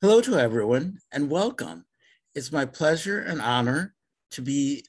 Hello to everyone and welcome. It's my pleasure and honor to be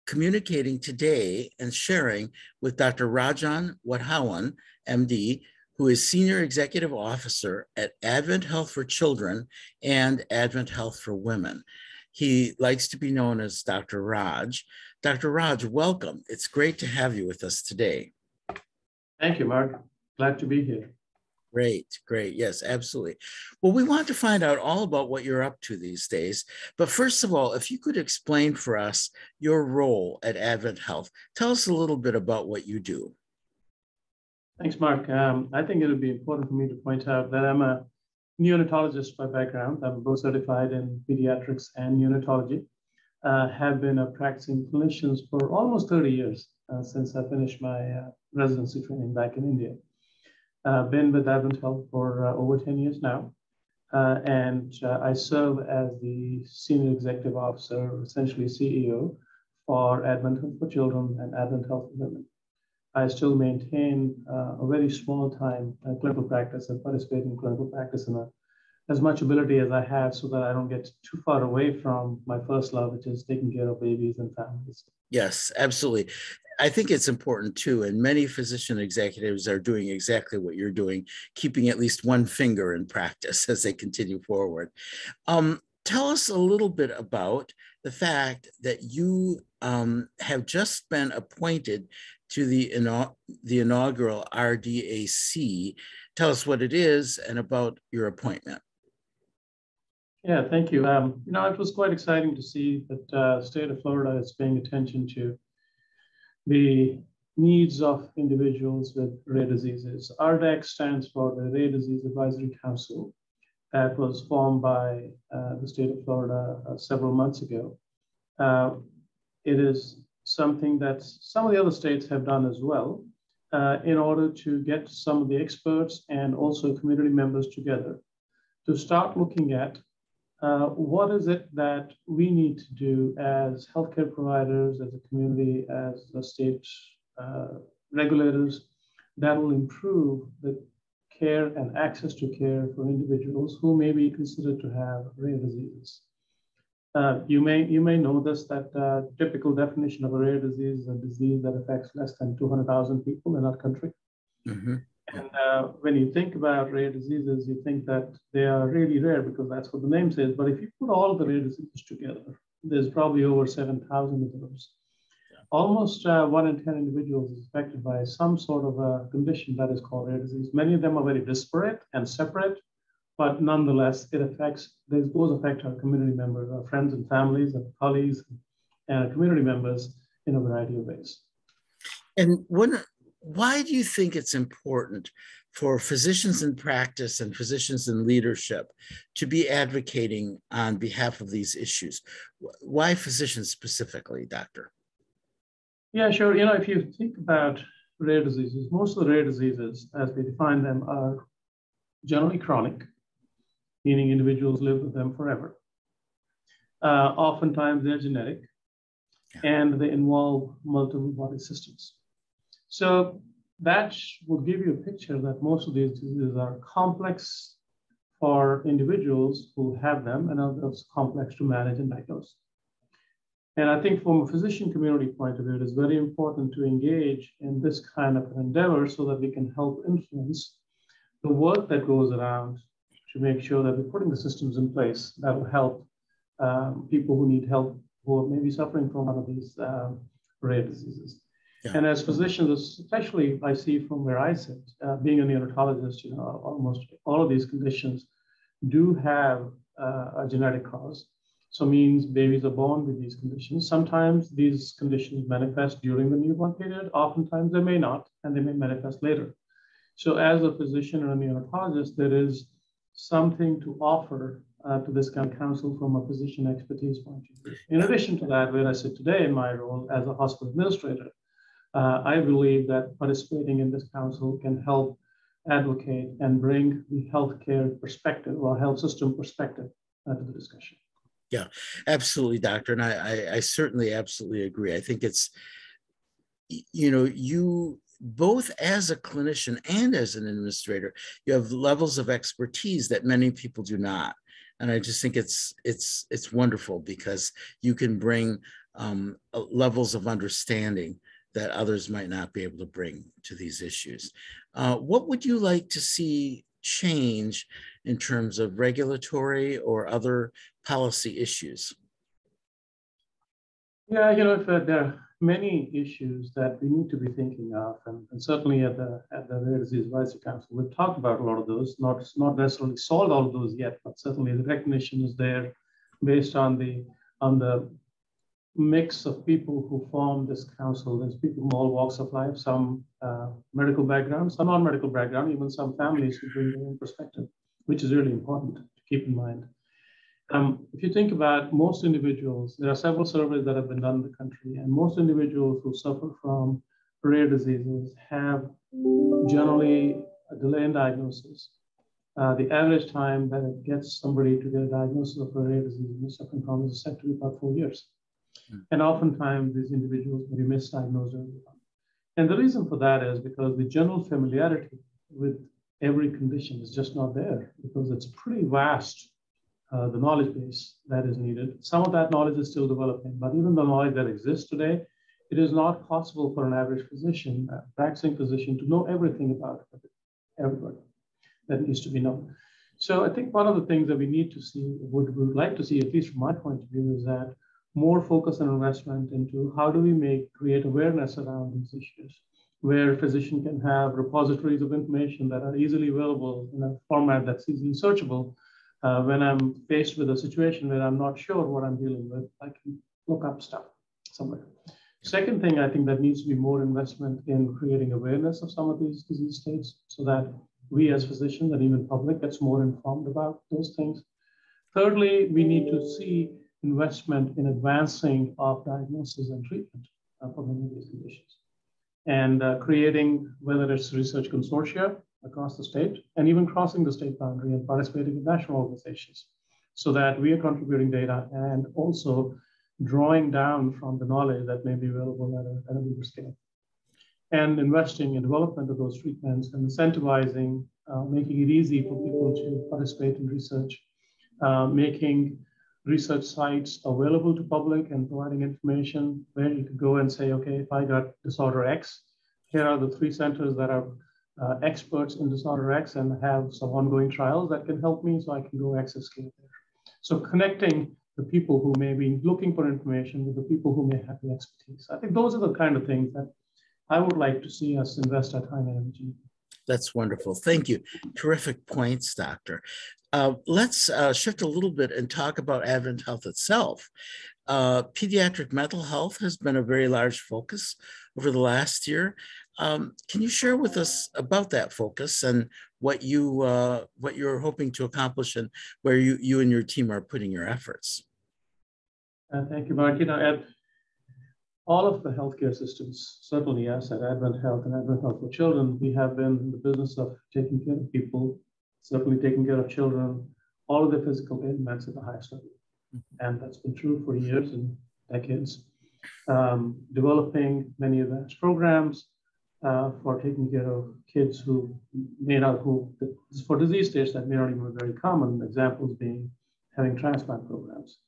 communicating today and sharing with Dr. Rajan Wadhawan, MD, who is Senior Executive Officer at AdventHealth for Children and AdventHealth for Women. He likes to be known as Dr. Raj. Dr. Raj, welcome. It's great to have you with us today. Thank you, Mark. Glad to be here. Great, great. Yes, absolutely. Well, we want to find out all about what you're up to these days. But first of all, if you could explain for us your role at AdventHealth, tell us a little bit about what you do. Thanks, Mark. I think it would be important for me to point out that I'm a neonatologist by background. I'm both certified in pediatrics and neonatology. Have been a practicing clinician for almost 30 years since I finished my residency training back in India. Been with AdventHealth for over 10 years now, and I serve as the Senior Executive Officer, essentially CEO, for AdventHealth for Children and AdventHealth for Women. I still maintain a very small time clinical practice and participate in clinical practice in as much ability as I have so that I don't get too far away from my first love, which is taking care of babies and families. Yes, absolutely. I think it's important too, and many physician executives are doing exactly what you're doing, keeping at least one finger in practice as they continue forward. Tell us a little bit about the fact that you have just been appointed to the inaugural RDAC. Tell us what it is and about your appointment. Yeah, thank you. It was quite exciting to see that the state of Florida is paying attention to the needs of individuals with rare diseases. RDAC stands for the Rare Disease Advisory Council that was formed by the state of Florida several months ago. It is something that some of the other states have done as well in order to get some of the experts and also community members together to start looking at what is it that we need to do as healthcare providers, as a community, as the state regulators that will improve the care and access to care for individuals who may be considered to have rare diseases. You may know this, that typical definition of a rare disease is a disease that affects less than 200,000 people in our country. Mm-hmm. And when you think about rare diseases, you think that they are really rare because that's what the name says. But if you put all the rare diseases together, there's probably over 7,000 of those. Yeah. Almost 1 in 10 individuals is affected by some sort of a condition that is called rare disease. Many of them are very disparate and separate, but nonetheless, those affect our community members, our friends and families, and colleagues, and our community members in a variety of ways. And why do you think it's important for physicians in practice and physicians in leadership to be advocating on behalf of these issues? Why physicians specifically, doctor? Yeah, sure. If you think about rare diseases, most of the rare diseases, as we define them, are generally chronic, meaning individuals live with them forever. Oftentimes they're genetic, and they involve multiple body systems. So that will give you a picture that most of these diseases are complex for individuals who have them, and others complex to manage and diagnose. And I think from a physician community point of view, it is very important to engage in this kind of endeavor so that we can help influence the work that goes around to make sure that we're putting the systems in place that will help people who need help, who may be suffering from one of these rare diseases. Yeah. And as physicians, especially I see from where I sit, being a neonatologist, almost all of these conditions do have a genetic cause. So means babies are born with these conditions. Sometimes these conditions manifest during the newborn period. Oftentimes they may not, and they may manifest later. So as a physician or a neonatologist, there is something to offer to this kind of council from a physician expertise point of view. In addition to that, where I sit today in my role as a hospital administrator, I believe that participating in this council can help advocate and bring the healthcare perspective or health system perspective to the discussion. Yeah, absolutely, doctor. And I certainly absolutely agree. I think it's, you both as a clinician and as an administrator, you have levels of expertise that many people do not. And I just think it's wonderful because you can bring levels of understanding that others might not be able to bring to these issues. What would you like to see change in terms of regulatory or other policy issues? Yeah, there are many issues that we need to be thinking of, and certainly at the Rare Disease Advisory Council, we've talked about a lot of those, not necessarily solved all of those yet, but certainly the recognition is there based on the mix of people who form this council. There's people from all walks of life, some medical background, some non-medical background, even some families who bring their own perspective, which is really important to keep in mind. If you think about most individuals, there are several surveys that have been done in the country, and most individuals who suffer from rare diseases have generally a delay in diagnosis. The average time that it gets somebody to get a diagnosis of a rare disease in the suffering from is said to be about 4 years. And oftentimes these individuals may be misdiagnosed early on. And the reason for that is because the general familiarity with every condition is just not there, because it's pretty vast, the knowledge base that is needed. Some of that knowledge is still developing, but even the knowledge that exists today, it is not possible for an average physician, a practicing physician, to know everything about everybody that needs to be known. So I think one of the things that we need to see, would like to see, at least from my point of view, is that more focus and investment into how do we create awareness around these issues, where a physician can have repositories of information that are easily available in a format that's easily searchable. When I'm faced with a situation where I'm not sure what I'm dealing with, I can look up stuff somewhere. Second thing, I think that needs to be more investment in creating awareness of some of these disease states so that we as physicians and even public gets more informed about those things. Thirdly, we need to see investment in advancing of diagnosis and treatment for many of these conditions. And creating, whether it's research consortia across the state, and even crossing the state boundary and participating in national organizations, so that we are contributing data and also drawing down from the knowledge that may be available at a bigger scale. And investing in development of those treatments and incentivizing, making it easy for people to participate in research, making research sites available to public and providing information where you could go and say, okay, if I got disorder X, here are the 3 centers that are experts in disorder X and have some ongoing trials that can help me, so I can go access care there. So connecting the people who may be looking for information with the people who may have the expertise. I think those are the kind of things that I would like to see us invest our time and energy. That's wonderful. Thank you. Terrific points, Doctor. Let's shift a little bit and talk about AdventHealth itself. Pediatric mental health has been a very large focus over the last year. Can you share with us about that focus and what you're hoping to accomplish and where you and your team are putting your efforts? Thank you, Mark. All of the healthcare systems, certainly us at AdventHealth and AdventHealth for Children, we have been in the business of taking care of people, certainly taking care of children, all of their physical ailments at the highest level. And that's been true for years and decades. Developing many advanced programs for taking care of kids who for disease states that may not even be very common, examples being having transplant programs.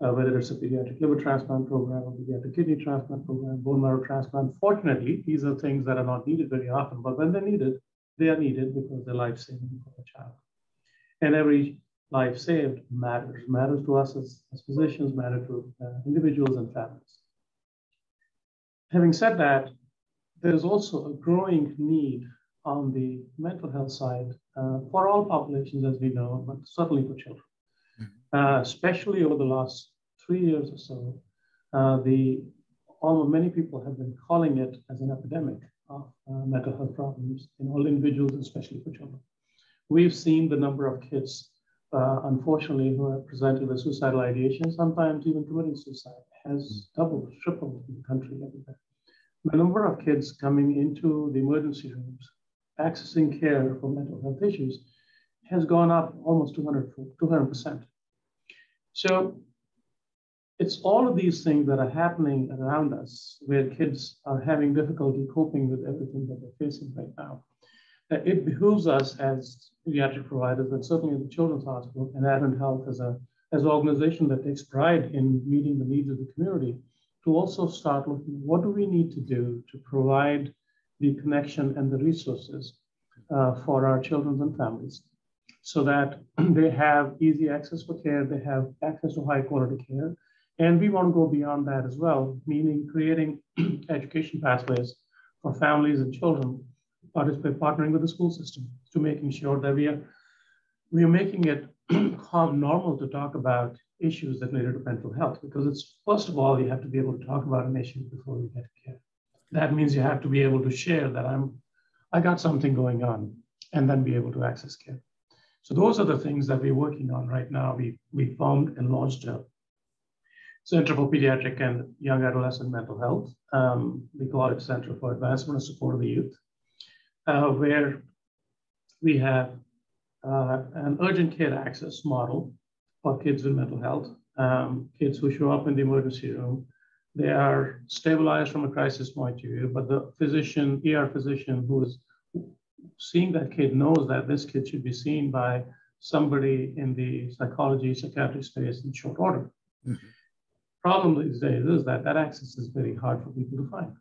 Whether it's a pediatric liver transplant program, a pediatric kidney transplant program, bone marrow transplant. Fortunately, these are things that are not needed very often, but when they're needed, they are needed because they're life-saving for a child. And every life saved matters to us as physicians, matters to individuals and families. Having said that, there's also a growing need on the mental health side for all populations, as we know, but certainly for children. Especially over the last 3 years or so, many people have been calling it as an epidemic of mental health problems in all individuals, especially for children. We've seen the number of kids, unfortunately, who have presented with suicidal ideation, sometimes even committing suicide, has doubled, tripled in the country everywhere. The number of kids coming into the emergency rooms, accessing care for mental health issues, has gone up almost 200%. So it's all of these things that are happening around us where kids are having difficulty coping with everything that they're facing right now it behooves us as pediatric providers, but certainly at the Children's Hospital and AdventHealth as an organization that takes pride in meeting the needs of the community, to also start looking, what do we need to do to provide the connection and the resources for our children and families so that they have easy access for care, they have access to high quality care. And we want to go beyond that as well, meaning creating education pathways for families and children, partnering with the school system to making sure that we are making it normal to talk about issues that relate to mental health, because it's, first of all, you have to be able to talk about an issue before you get care. That means you have to be able to share that I got something going on, and then be able to access care. So those are the things that we're working on right now. We formed and launched a Center for Pediatric and Young Adolescent Mental Health. We call it Center for Advancement and Support of the Youth, where we have an urgent care access model for kids with mental health, kids who show up in the emergency room. They are stabilized from a crisis point of view, but the physician, ER physician who is seeing that kid knows that this kid should be seen by somebody in the psychology, psychiatry space in short order. Mm-hmm. Problem these days is that access is very hard for people to find.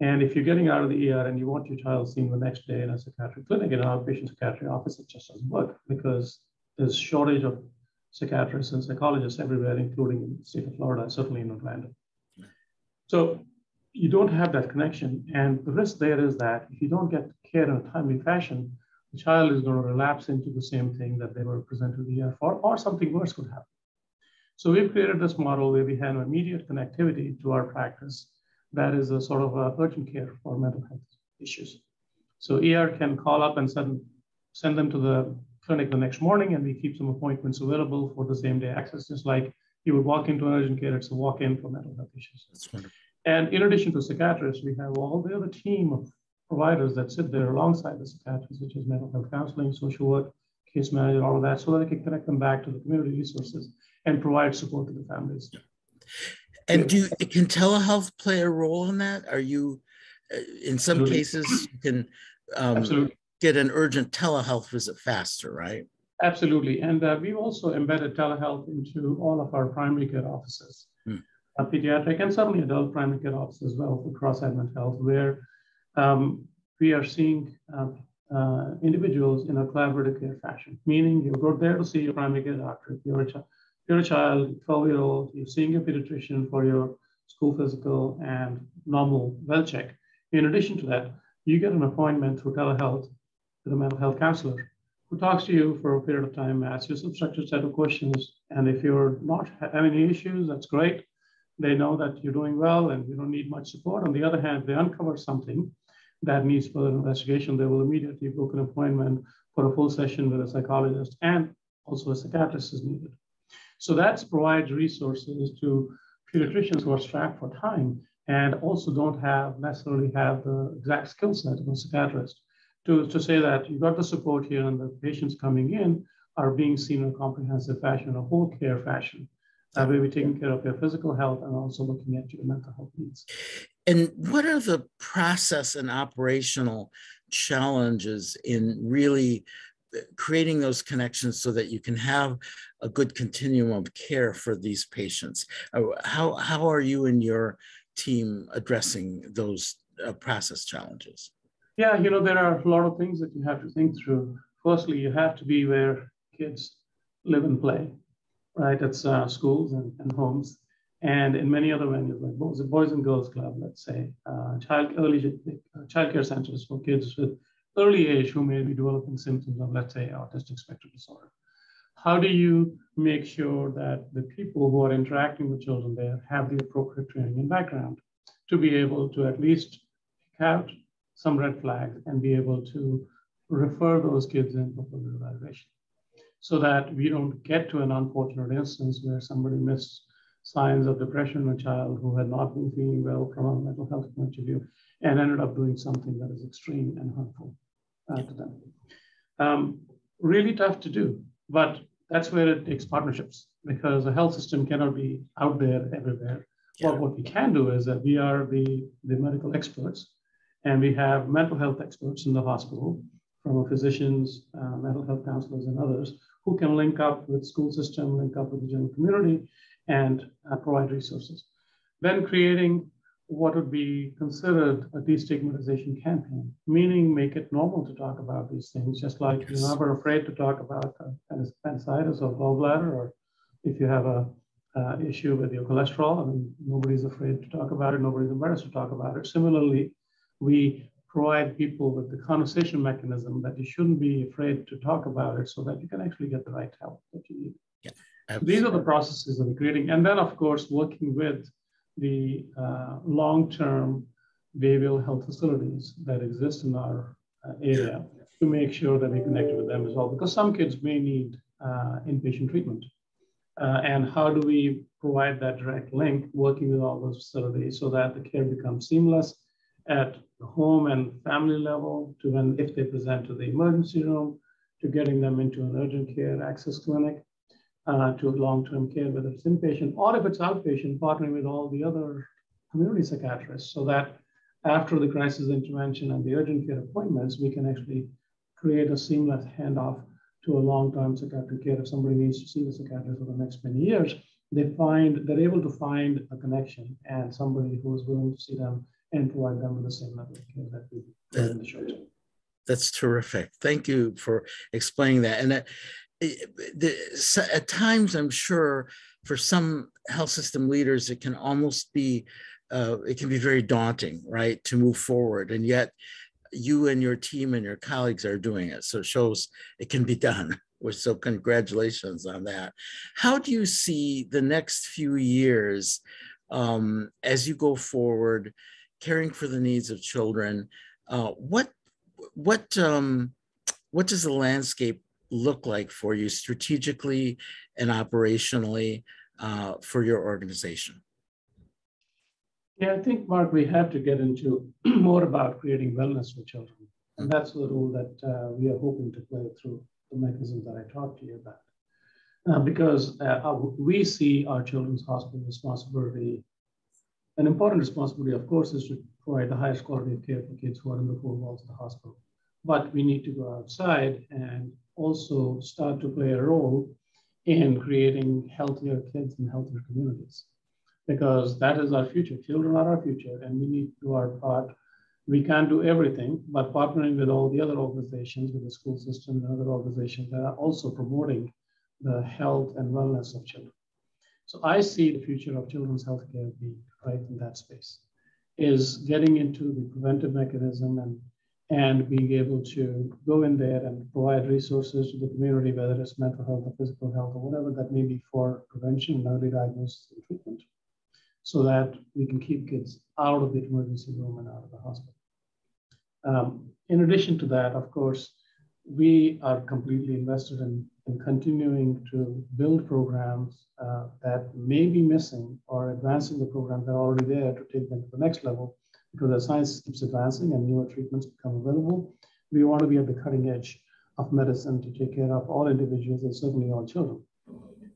And if you're getting out of the ER and you want your child seen the next day in a psychiatric clinic, in an outpatient psychiatry office, it just doesn't work because there's shortage of psychiatrists and psychologists everywhere, including in the state of Florida, certainly in Orlando. So you don't have that connection. And the risk there is that if you don't get care in a timely fashion, the child is going to relapse into the same thing that they were presented to the ER for, or something worse could happen. So we've created this model where we have immediate connectivity to our practice that is a sort of urgent care for mental health issues. So ER can call up and send them to the clinic the next morning, and we keep some appointments available for the same day access, just like you would walk into an urgent care, it's a walk-in for mental health issues. That's wonderful. And in addition to psychiatrists, we have all the other team of providers that sit there alongside the psychiatrists, which is mental health counseling, social work, case manager, all of that, so that they can connect them back to the community resources and provide support to the families. And can telehealth play a role in that? Are you, in some Absolutely. cases, you can get an urgent telehealth visit faster, right? Absolutely. And we've also embedded telehealth into all of our primary care offices, pediatric and certainly adult primary care offices as well across AdventHealth, where we are seeing individuals in a collaborative care fashion, meaning you go there to see your primary care doctor. If you're a child, 12-year-old, you're seeing a pediatrician for your school physical and normal well check. In addition to that, you get an appointment through telehealth with a mental health counselor who talks to you for a period of time, asks you some structured set of questions. And if you're not having any issues, that's great. They know that you're doing well and you don't need much support. On the other hand, they uncover something that needs further investigation, they will immediately book an appointment for a full session with a psychologist, and also a psychiatrist is needed. So that provides resources to pediatricians who are strapped for time and also don't necessarily have the exact skill set of a psychiatrist to say that you got the support here and the patients coming in are being seen in a comprehensive fashion, a whole care fashion. That way we're taking care of your physical health and also looking at your mental health needs. And what are the process and operational challenges in really creating those connections so that you can have a good continuum of care for these patients? How are you and your team addressing those process challenges? Yeah, there are a lot of things that you have to think through. Firstly, you have to be where kids live and play, right? It's schools and homes. And in many other venues, like Boys and Girls Club, let's say, childcare centers for kids with early age who may be developing symptoms of, let's say, autistic spectrum disorder. How do you make sure that the people who are interacting with children there have the appropriate training and background to be able to at least pick out some red flags and be able to refer those kids in for further evaluation, so that we don't get to an unfortunate instance where somebody missed signs of depression in a child who had not been feeling well from a mental health point of view and ended up doing something that is extreme and harmful to them. Really tough to do, but that's where it takes partnerships, because the health system cannot be out there everywhere. Yeah. What we can do is that we are the medical experts, And we have mental health experts in the hospital, from physicians, mental health counselors, and others, who can link up with school system, link up with the general community, and provide resources. Then creating what would be considered a destigmatization campaign, meaning make it normal to talk about these things, just like you're never afraid to talk about appendicitis or gallbladder, or if you have a issue with your cholesterol, I mean, nobody's afraid to talk about it, nobody's embarrassed to talk about it. Similarly, we provide people with the conversation mechanism that you shouldn't be afraid to talk about it so that you can actually get the right help that you need. Yeah, these are the processes that we're creating. And then, of course, working with the long-term behavioral health facilities that exist in our area to make sure that we connect with them as well, because some kids may need inpatient treatment. And how do we provide that direct link, working with all those facilities so that the care becomes seamless at the home and family level, to when, if they present to the emergency room, to getting them into an urgent care access clinic, to long-term care, whether it's inpatient or if it's outpatient, partnering with all the other community psychiatrists so that after the crisis intervention and the urgent care appointments, we can actually create a seamless handoff to a long-term psychiatric care. If somebody needs to see the psychiatrist for the next many years, they're able to find a connection and somebody who is willing to see them and provide them with the same level of care that we provide in the short term. That's terrific. Thank you for explaining that. And at times, I'm sure for some health system leaders, it can almost be, it can be very daunting, right, to move forward. And yet you and your team and your colleagues are doing it. So it shows it can be done. So congratulations on that. How do you see the next few years as you go forward, caring for the needs of children? What does the landscape look like for you strategically and operationally for your organization? Yeah, I think, Mark, we have to get into more about creating wellness for children. And that's the role that we are hoping to play through the mechanisms that I talked to you about. Because we see our children's hospital responsibility, an important responsibility, of course, is to provide the highest quality of care for kids who are in the four walls of the hospital. But we need to go outside and also start to play a role in creating healthier kids and healthier communities, because that is our future. Children are our future, and we need to do our part. We can't do everything, but partnering with all the other organizations, with the school system and other organizations that are also promoting the health and wellness of children. So I see the future of children's healthcare being right in that space, is getting into the preventive mechanism and being able to go in there and provide resources to the community, whether it's mental health or physical health or whatever that may be, for prevention and early diagnosis and treatment, so that we can keep kids out of the emergency room and out of the hospital. In addition to that, of course, we are completely invested in continuing to build programs that may be missing, or advancing the programs that are already there to take them to the next level. Because as science keeps advancing and newer treatments become available, we want to be at the cutting edge of medicine to take care of all individuals and certainly all children.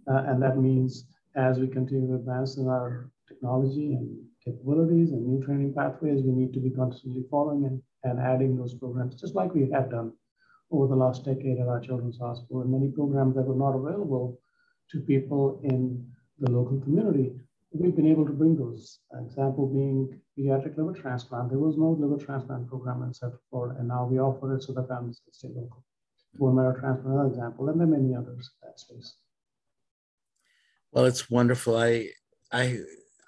And that means as we continue to advance in our technology and capabilities and new training pathways, we need to be constantly following and adding those programs, just like we have done over the last decade at our children's hospital, and many programs that were not available to people in the local community. We've been able to bring those. An example being pediatric liver transplant. There was no liver transplant program in Central Florida, and now we offer it so that families can stay local. Bone marrow transplant, another example, and there are many others in that space. Well, it's wonderful. I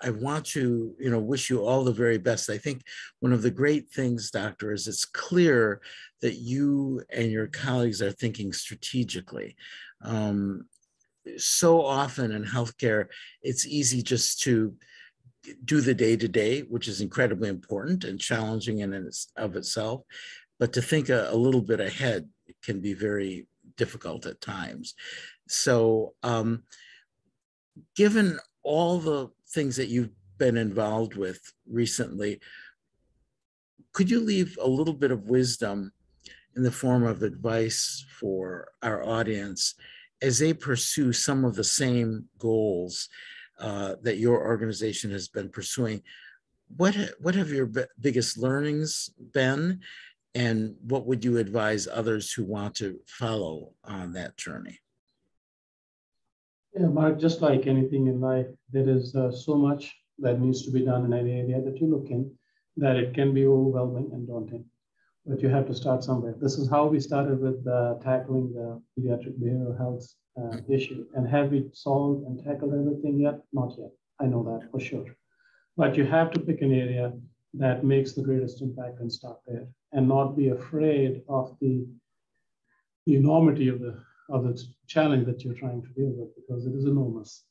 want to, wish you all the very best. I think one of the great things, Doctor, is it's clear that you and your colleagues are thinking strategically. So often in healthcare, it's easy just to do the day-to-day, which is incredibly important and challenging in and of itself, but to think a little bit ahead can be very difficult at times. So given all the things that you've been involved with recently, could you leave a little bit of wisdom in the form of advice for our audience as they pursue some of the same goals that your organization has been pursuing? what have your biggest learnings been, and what would you advise others who want to follow on that journey? Yeah, Mark, just like anything in life, there is so much that needs to be done in any area that you look in that it can be overwhelming and daunting. But you have to start somewhere. This is how we started with tackling the pediatric behavioral health issue. And have we solved and tackled everything yet? Not yet. I know that for sure. But you have to pick an area that makes the greatest impact and start there, and not be afraid of the enormity of the challenge that you're trying to deal with, because it is enormous.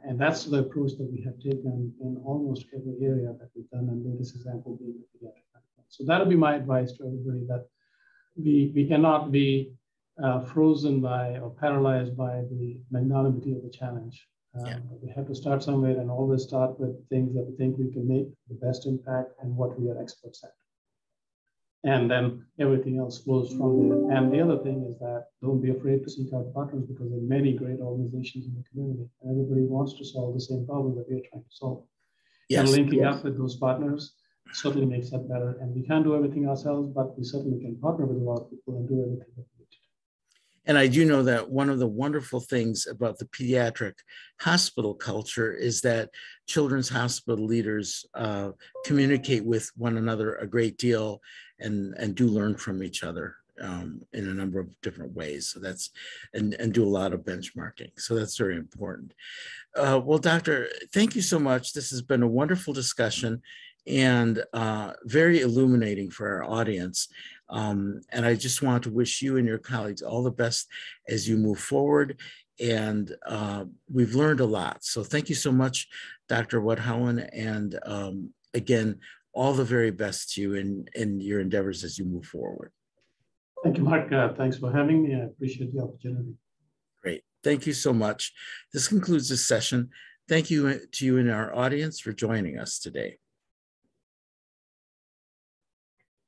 And that's the approach that we have taken in almost every area that we've done, and the latest example being the pediatric. So that'll be my advice to everybody, that we cannot be frozen by or paralyzed by the magnanimity of the challenge. We have to start somewhere, and always start with things that we think we can make the best impact and what we are experts at. And then everything else flows from there. And the other thing is that don't be afraid to seek out partners, because there are many great organizations in the community, and everybody wants to solve the same problem that we are trying to solve. Yes, and linking up with those partners certainly makes that better. And we can't do everything ourselves, but we certainly can partner with a lot of people and do everything that we need to do. And I do know that one of the wonderful things about the pediatric hospital culture is that children's hospital leaders communicate with one another a great deal and do learn from each other in a number of different ways. So that's, and do a lot of benchmarking. So that's very important. Well, Doctor, thank you so much. This has been a wonderful discussion and very illuminating for our audience. And I just want to wish you and your colleagues all the best as you move forward. And we've learned a lot. So thank you so much, Dr. Wadhawan. And again, all the very best to you in your endeavors as you move forward. Thank you, Mark. Thanks for having me. I appreciate the opportunity. Great. Thank you so much. This concludes this session. Thank you to you and our audience for joining us today.